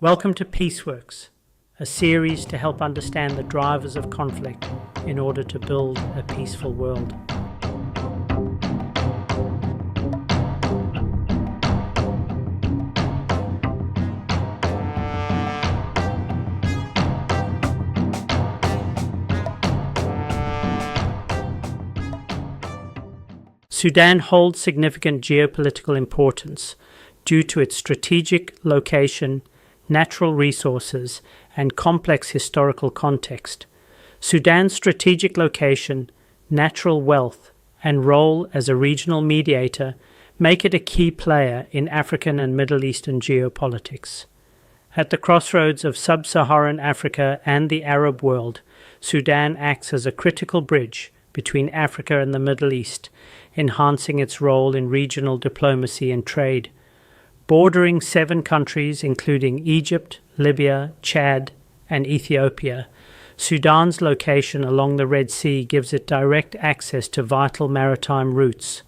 Welcome to Peaceworks, a series to help understand the drivers of conflict in order to build a peaceful world. Sudan holds significant geopolitical importance due to its strategic location, natural resources, and complex historical context. Sudan's strategic location, natural wealth, and role as a regional mediator make it a key player in African and Middle Eastern geopolitics. At the crossroads of sub-Saharan Africa and the Arab world, Sudan acts as a critical bridge between Africa and the Middle East, enhancing its role in regional diplomacy and trade. Bordering 7 countries, including Egypt, Libya, Chad, and Ethiopia, Sudan's location along the Red Sea gives it direct access to vital maritime routes.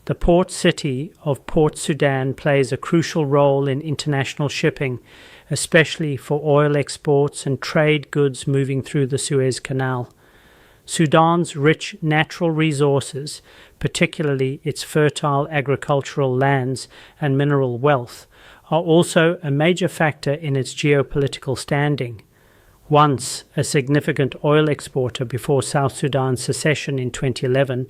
The port city of Port Sudan plays a crucial role in international shipping, especially for oil exports and trade goods moving through the Suez Canal. Sudan's rich natural resources, particularly its fertile agricultural lands and mineral wealth, are also a major factor in its geopolitical standing. Once a significant oil exporter before South Sudan's secession in 2011,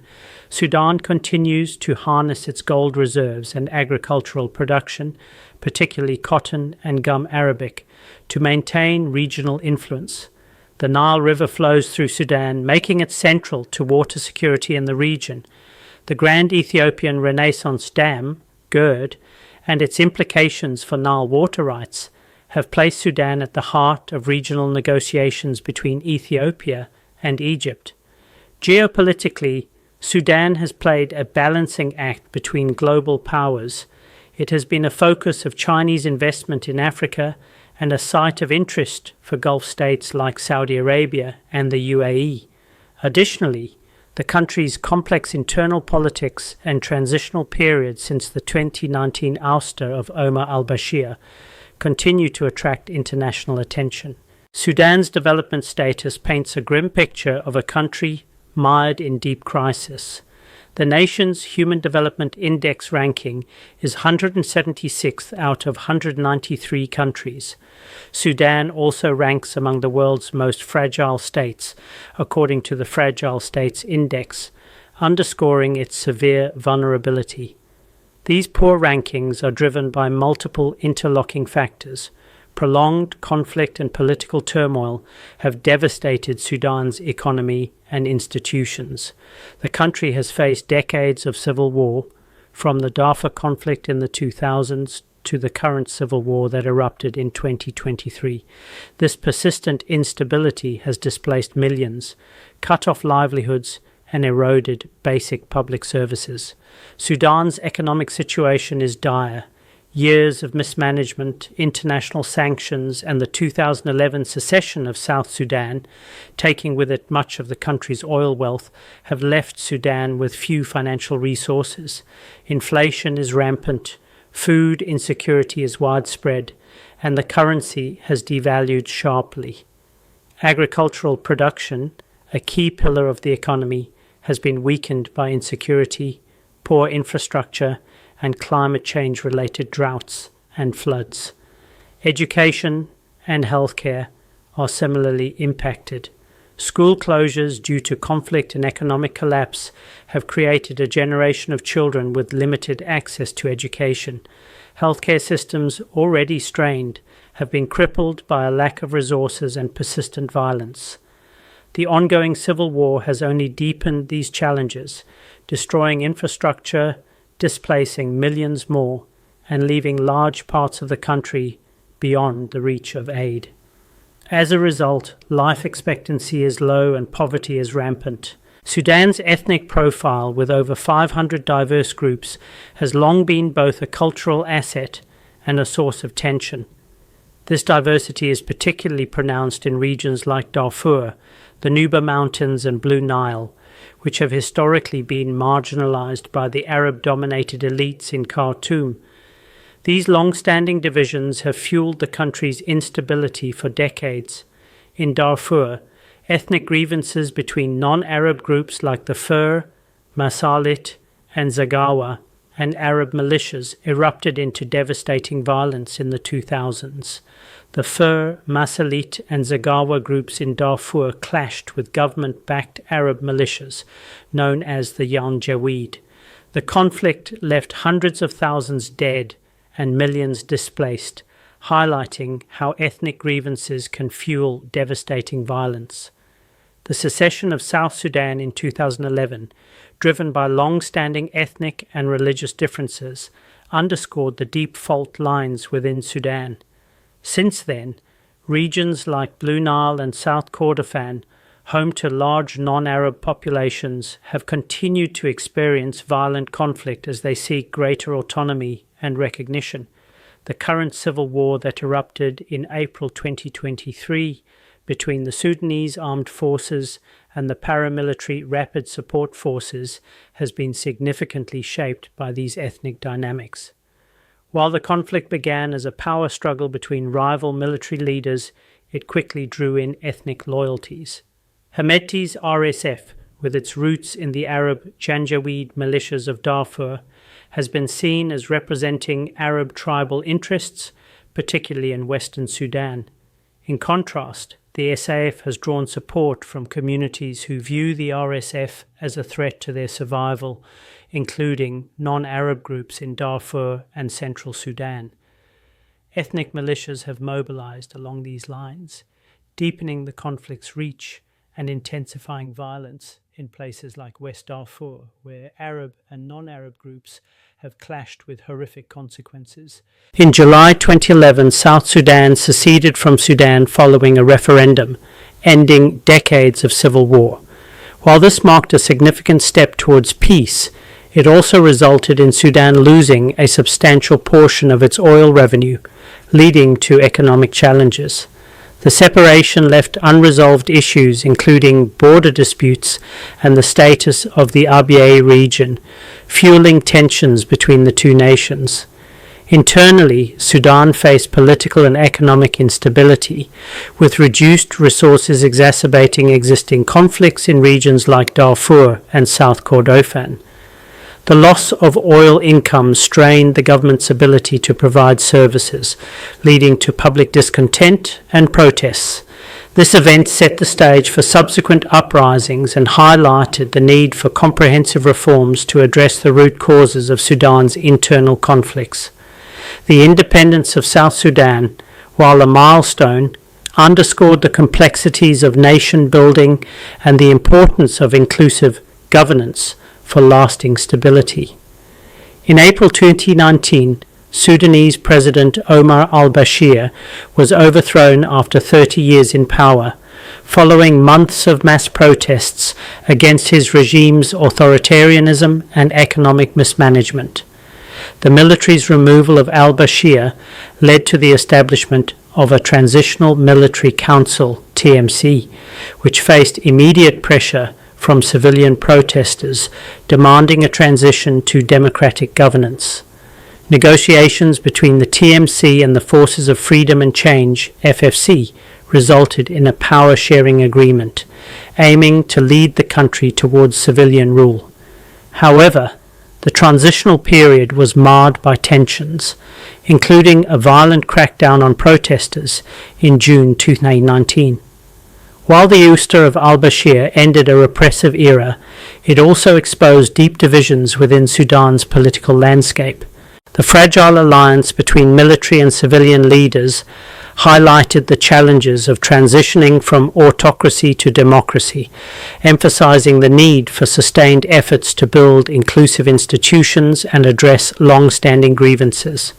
Sudan continues to harness its gold reserves and agricultural production, particularly cotton and gum arabic, to maintain regional influence. The Nile River flows through Sudan, making it central to water security in the region. The Grand Ethiopian Renaissance Dam, GERD, and its implications for Nile water rights have placed Sudan at the heart of regional negotiations between Ethiopia and Egypt. Geopolitically, Sudan has played a balancing act between global powers. It has been a focus of Chinese investment in Africa and a site of interest for Gulf states like Saudi Arabia and the UAE. Additionally, the country's complex internal politics and transitional period since the 2019 ouster of Omar al-Bashir continue to attract international attention. Sudan's development status paints a grim picture of a country mired in deep crisis. The nation's Human Development Index ranking is 176th out of 193 countries. Sudan also ranks among the world's most fragile states, according to the Fragile States Index, underscoring its severe vulnerability. These poor rankings are driven by multiple interlocking factors. Prolonged conflict and political turmoil have devastated Sudan's economy and institutions. The country has faced decades of civil war, from the Darfur conflict in the 2000s to the current civil war that erupted in 2023. This persistent instability has displaced millions, cut off livelihoods, and eroded basic public services. Sudan's economic situation is dire. Years of mismanagement, international sanctions, and the 2011 secession of South Sudan, taking with it much of the country's oil wealth, have left Sudan with few financial resources. Inflation is rampant, food insecurity is widespread, and the currency has devalued sharply. Agricultural production, a key pillar of the economy, has been weakened by insecurity, poor infrastructure, and climate change-related droughts and floods. Education and healthcare are similarly impacted. School closures due to conflict and economic collapse have created a generation of children with limited access to education. Healthcare systems, already strained, have been crippled by a lack of resources and persistent violence. The ongoing civil war has only deepened these challenges, destroying infrastructure, displacing millions more, and leaving large parts of the country beyond the reach of aid. As a result, life expectancy is low and poverty is rampant. Sudan's ethnic profile, with over 500 diverse groups, has long been both a cultural asset and a source of tension. This diversity is particularly pronounced in regions like Darfur, the Nuba Mountains and Blue Nile, which have historically been marginalized by the Arab-dominated elites in Khartoum. These long-standing divisions have fueled the country's instability for decades. In Darfur, ethnic grievances between non-Arab groups like the Fur, Masalit, and Zagawa and Arab militias erupted into devastating violence in the 2000s. The Fur, Masalit, and Zagawa groups in Darfur clashed with government-backed Arab militias, known as the Janjaweed. The conflict left hundreds of thousands dead and millions displaced, highlighting how ethnic grievances can fuel devastating violence. The secession of South Sudan in 2011, driven by long-standing ethnic and religious differences, underscored the deep fault lines within Sudan. Since then, regions like Blue Nile and South Kordofan, home to large non-Arab populations, have continued to experience violent conflict as they seek greater autonomy and recognition. The current civil war that erupted in April 2023 between the Sudanese armed forces and the paramilitary Rapid Support Forces has been significantly shaped by these ethnic dynamics. While the conflict began as a power struggle between rival military leaders, it quickly drew in ethnic loyalties. Hemedti's RSF, with its roots in the Arab Janjaweed militias of Darfur, has been seen as representing Arab tribal interests, particularly in Western Sudan. In contrast, the SAF has drawn support from communities who view the RSF as a threat to their survival, including non-Arab groups in Darfur and Central Sudan. Ethnic militias have mobilized along these lines, deepening the conflict's reach and intensifying violence in places like West Darfur, where Arab and non-Arab groups have clashed with horrific consequences. In July 2011, South Sudan seceded from Sudan following a referendum, ending decades of civil war. While this marked a significant step towards peace, it also resulted in Sudan losing a substantial portion of its oil revenue, leading to economic challenges. The separation left unresolved issues including border disputes and the status of the Abyei region, fueling tensions between the two nations. Internally, Sudan faced political and economic instability, with reduced resources exacerbating existing conflicts in regions like Darfur and South Kordofan. The loss of oil income strained the government's ability to provide services, leading to public discontent and protests. This event set the stage for subsequent uprisings and highlighted the need for comprehensive reforms to address the root causes of Sudan's internal conflicts. The independence of South Sudan, while a milestone, underscored the complexities of nation building and the importance of inclusive governance for lasting stability. In April 2019, Sudanese President Omar al-Bashir was overthrown after 30 years in power, following months of mass protests against his regime's authoritarianism and economic mismanagement. The military's removal of al-Bashir led to the establishment of a Transitional Military Council, TMC, which faced immediate pressure from civilian protesters demanding a transition to democratic governance. Negotiations between the TMC and the Forces of Freedom and Change, FFC, resulted in a power-sharing agreement, aiming to lead the country towards civilian rule. However, the transitional period was marred by tensions, including a violent crackdown on protesters in June 2019. While the ouster of al-Bashir ended a repressive era, it also exposed deep divisions within Sudan's political landscape. The fragile alliance between military and civilian leaders highlighted the challenges of transitioning from autocracy to democracy, emphasizing the need for sustained efforts to build inclusive institutions and address long-standing grievances.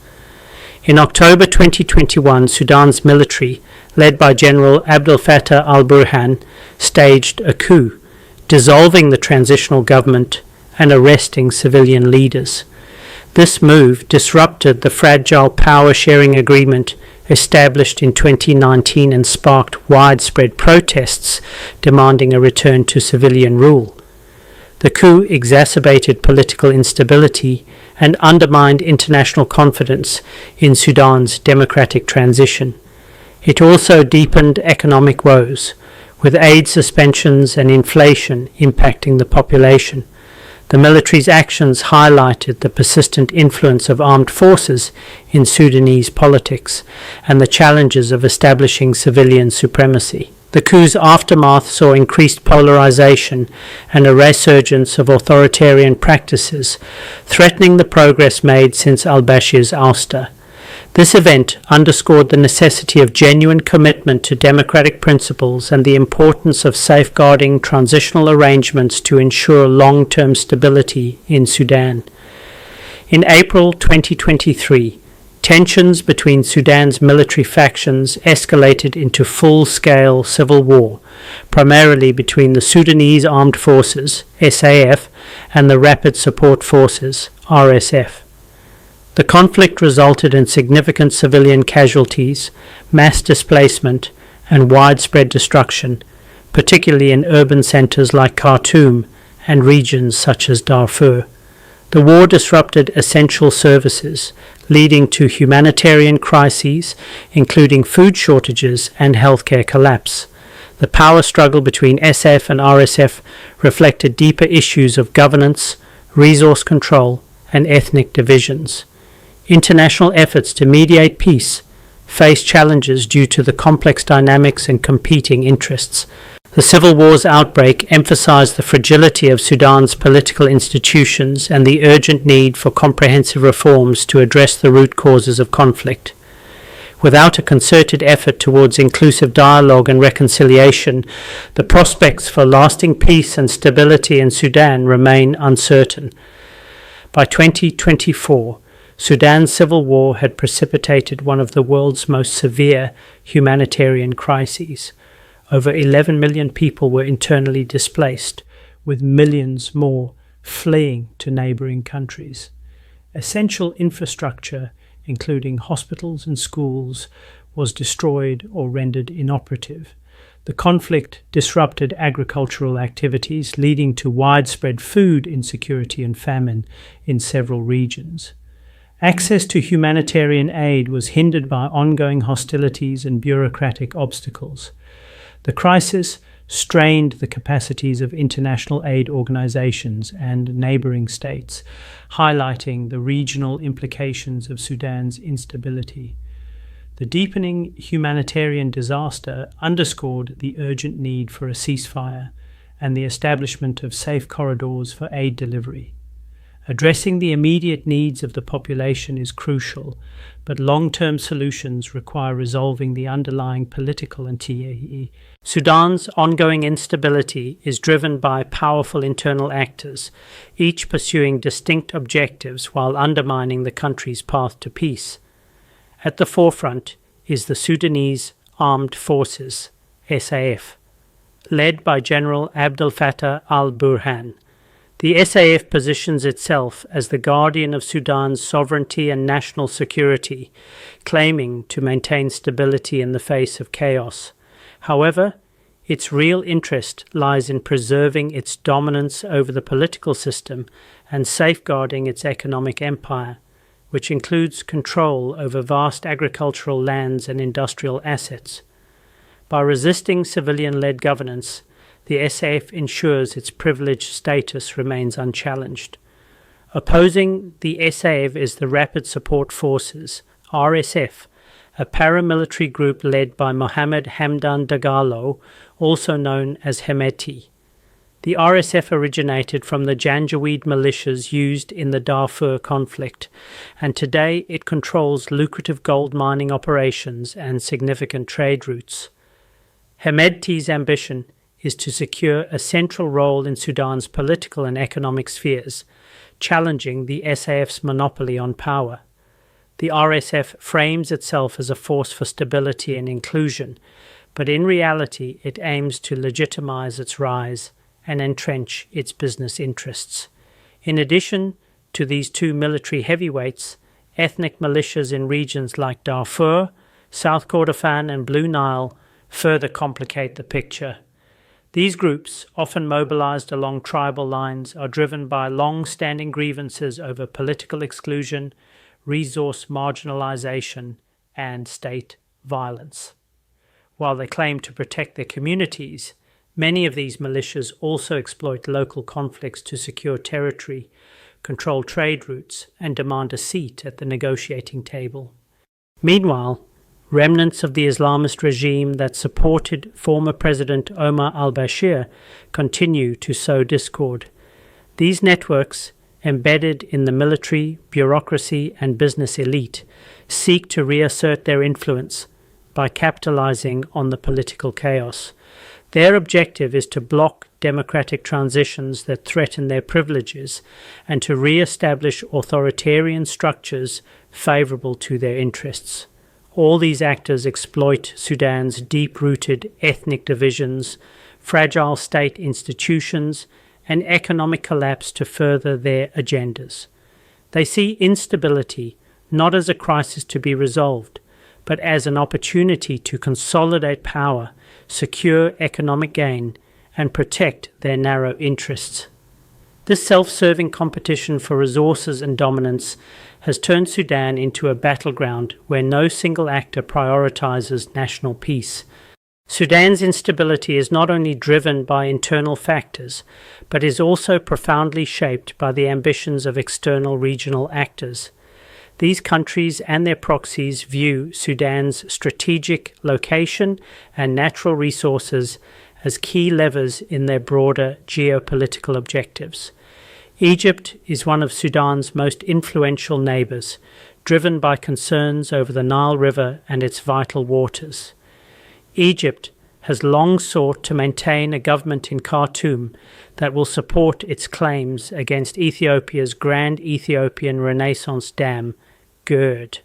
In October 2021, Sudan's military, led by General Abdel Fattah al-Burhan, staged a coup, dissolving the transitional government and arresting civilian leaders. This move disrupted the fragile power-sharing agreement established in 2019 and sparked widespread protests demanding a return to civilian rule. The coup exacerbated political instability and undermined international confidence in Sudan's democratic transition. It also deepened economic woes, with aid suspensions and inflation impacting the population. The military's actions highlighted the persistent influence of armed forces in Sudanese politics and the challenges of establishing civilian supremacy. The coup's aftermath saw increased polarization and a resurgence of authoritarian practices, threatening the progress made since al-Bashir's ouster. This event underscored the necessity of genuine commitment to democratic principles and the importance of safeguarding transitional arrangements to ensure long-term stability in Sudan. In April 2023, tensions between Sudan's military factions escalated into full-scale civil war, primarily between the Sudanese Armed Forces, SAF, and the Rapid Support Forces, RSF. The conflict resulted in significant civilian casualties, mass displacement, and widespread destruction, particularly in urban centers like Khartoum and regions such as Darfur. The war disrupted essential services, leading to humanitarian crises, including food shortages and healthcare collapse. The power struggle between SF and RSF reflected deeper issues of governance, resource control, and ethnic divisions. International efforts to mediate peace face challenges due to the complex dynamics and competing interests. The civil war's outbreak emphasized the fragility of Sudan's political institutions and the urgent need for comprehensive reforms to address the root causes of conflict. Without a concerted effort towards inclusive dialogue and reconciliation, the prospects for lasting peace and stability in Sudan remain uncertain. By 2024, Sudan's civil war had precipitated one of the world's most severe humanitarian crises. Over 11 million people were internally displaced, with millions more fleeing to neighboring countries. Essential infrastructure, including hospitals and schools, was destroyed or rendered inoperative. The conflict disrupted agricultural activities, leading to widespread food insecurity and famine in several regions. Access to humanitarian aid was hindered by ongoing hostilities and bureaucratic obstacles. The crisis strained the capacities of international aid organizations and neighboring states, highlighting the regional implications of Sudan's instability. The deepening humanitarian disaster underscored the urgent need for a ceasefire and the establishment of safe corridors for aid delivery. Addressing the immediate needs of the population is crucial, but long-term solutions require resolving the underlying political and Sudan's ongoing instability is driven by powerful internal actors, each pursuing distinct objectives while undermining the country's path to peace. At the forefront is the Sudanese Armed Forces, SAF, led by General Abdel Fattah al-Burhan. The SAF positions itself as the guardian of Sudan's sovereignty and national security, claiming to maintain stability in the face of chaos. However, its real interest lies in preserving its dominance over the political system and safeguarding its economic empire, which includes control over vast agricultural lands and industrial assets. By resisting civilian-led governance, the SAF ensures its privileged status remains unchallenged. Opposing the SAF is the Rapid Support Forces, RSF, a paramilitary group led by Mohammed Hamdan Dagalo, also known as Hemeti. The RSF originated from the Janjaweed militias used in the Darfur conflict, and today it controls lucrative gold mining operations and significant trade routes. Hemeti's ambition is to secure a central role in Sudan's political and economic spheres, challenging the SAF's monopoly on power. The RSF frames itself as a force for stability and inclusion, but in reality it aims to legitimize its rise and entrench its business interests. In addition to these two military heavyweights, ethnic militias in regions like Darfur, South Kordofan and Blue Nile further complicate the picture. These groups, often mobilized along tribal lines, are driven by long-standing grievances over political exclusion, resource marginalization, and state violence. While they claim to protect their communities, many of these militias also exploit local conflicts to secure territory, control trade routes, and demand a seat at the negotiating table. Meanwhile, remnants of the Islamist regime that supported former President Omar al-Bashir continue to sow discord. These networks, embedded in the military, bureaucracy, and business elite, seek to reassert their influence by capitalizing on the political chaos. Their objective is to block democratic transitions that threaten their privileges and to re-establish authoritarian structures favorable to their interests. All these actors exploit Sudan's deep-rooted ethnic divisions, fragile state institutions, and economic collapse to further their agendas. They see instability not as a crisis to be resolved, but as an opportunity to consolidate power, secure economic gain, and protect their narrow interests. This self-serving competition for resources and dominance has turned Sudan into a battleground where no single actor prioritizes national peace. Sudan's instability is not only driven by internal factors, but is also profoundly shaped by the ambitions of external regional actors. These countries and their proxies view Sudan's strategic location and natural resources as key levers in their broader geopolitical objectives. Egypt is one of Sudan's most influential neighbours, driven by concerns over the Nile River and its vital waters. Egypt has long sought to maintain a government in Khartoum that will support its claims against Ethiopia's Grand Ethiopian Renaissance Dam, GERD.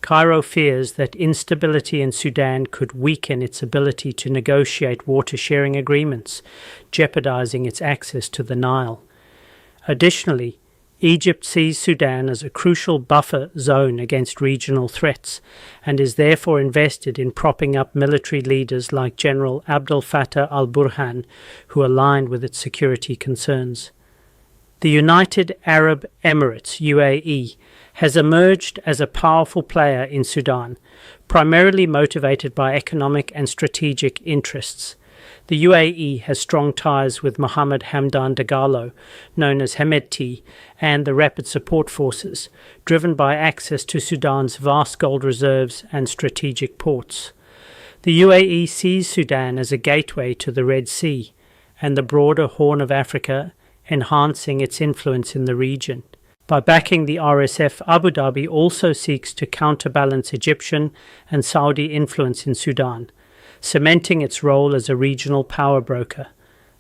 Cairo fears that instability in Sudan could weaken its ability to negotiate water-sharing agreements, jeopardizing its access to the Nile. Additionally, Egypt sees Sudan as a crucial buffer zone against regional threats and is therefore invested in propping up military leaders like General Abdel Fattah al-Burhan, who aligned with its security concerns. The United Arab Emirates, UAE, has emerged as a powerful player in Sudan, primarily motivated by economic and strategic interests. The UAE has strong ties with Mohammed Hamdan Dagalo, known as Hemedti, and the Rapid Support Forces, driven by access to Sudan's vast gold reserves and strategic ports. The UAE sees Sudan as a gateway to the Red Sea and the broader Horn of Africa, enhancing its influence in the region. By backing the RSF, Abu Dhabi also seeks to counterbalance Egyptian and Saudi influence in Sudan, cementing its role as a regional power broker.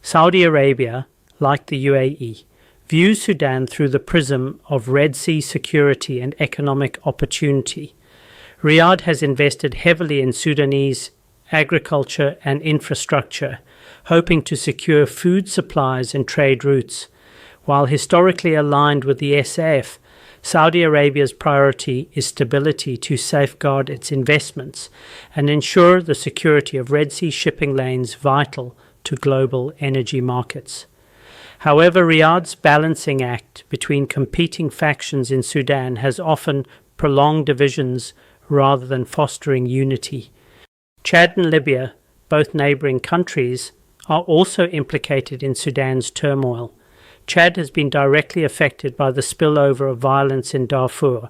Saudi Arabia, like the UAE, views Sudan through the prism of Red Sea security and economic opportunity. Riyadh has invested heavily in Sudanese agriculture and infrastructure, hoping to secure food supplies and trade routes. While historically aligned with the SAF, Saudi Arabia's priority is stability to safeguard its investments and ensure the security of Red Sea shipping lanes vital to global energy markets. However, Riyadh's balancing act between competing factions in Sudan has often prolonged divisions rather than fostering unity. Chad and Libya, both neighbouring countries, are also implicated in Sudan's turmoil. Chad has been directly affected by the spillover of violence in Darfur,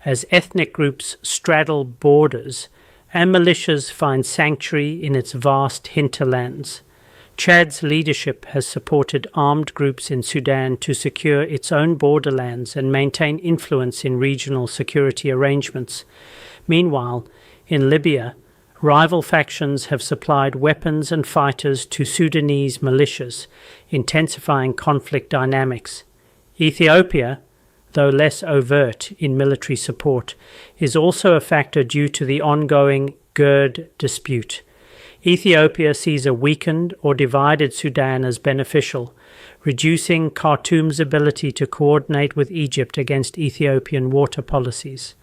as ethnic groups straddle borders and militias find sanctuary in its vast hinterlands. Chad's leadership has supported armed groups in Sudan to secure its own borderlands and maintain influence in regional security arrangements. Meanwhile, in Libya, rival factions have supplied weapons and fighters to Sudanese militias, intensifying conflict dynamics. Ethiopia, though less overt in military support, is also a factor due to the ongoing GERD dispute. Ethiopia sees a weakened or divided Sudan as beneficial, reducing Khartoum's ability to coordinate with Egypt against Ethiopian water policies.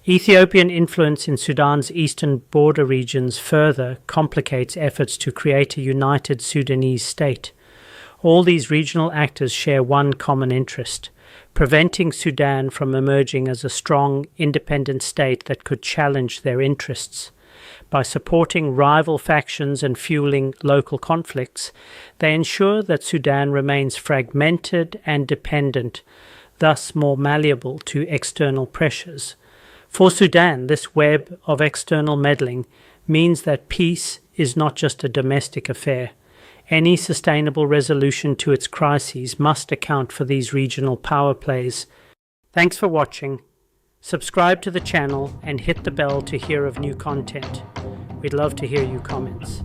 Ethiopian influence in Sudan's eastern border regions further complicates efforts to create a united Sudanese state. All these regional actors share one common interest: preventing Sudan from emerging as a strong, independent state that could challenge their interests. By supporting rival factions and fueling local conflicts, they ensure that Sudan remains fragmented and dependent, thus more malleable to external pressures. For Sudan, this web of external meddling means that peace is not just a domestic affair. Any sustainable resolution to its crises must account for these regional power plays. Thanks for watching. Subscribe to the channel and hit the bell to hear of new content. We'd love to hear your comments.